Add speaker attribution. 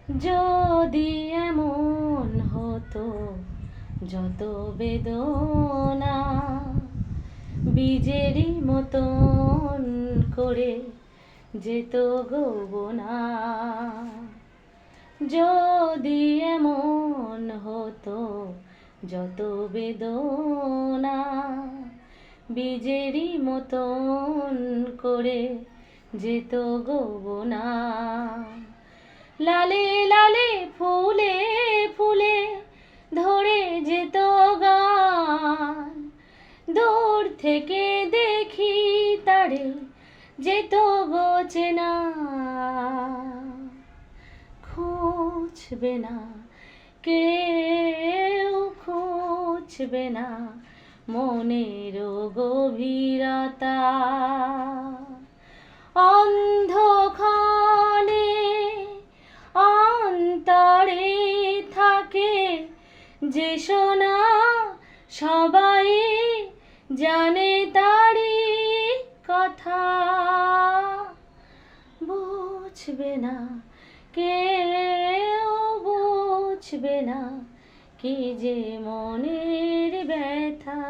Speaker 1: যদি এমন হতো যত বেদনা বীজেরই মতন করে যেত গোবনা, যদি এমন হতো যত বেদনা বীজেরই মতন করে যেত গোবনা, লালে লালে ফুলে ফুলে ধরে যেত গান, দূর থেকে দেখি তারে যেত গোচেনা, খুঁজবে না কেউ, খুঁজবে না মনের গভীরতা, অন্ধক্ষণে অন্তরে থাকে যে সোনা, সবাই জানে তারি কথা, বুঝবে না কেউ, বুঝবে না কি যে মনের ব্যথা।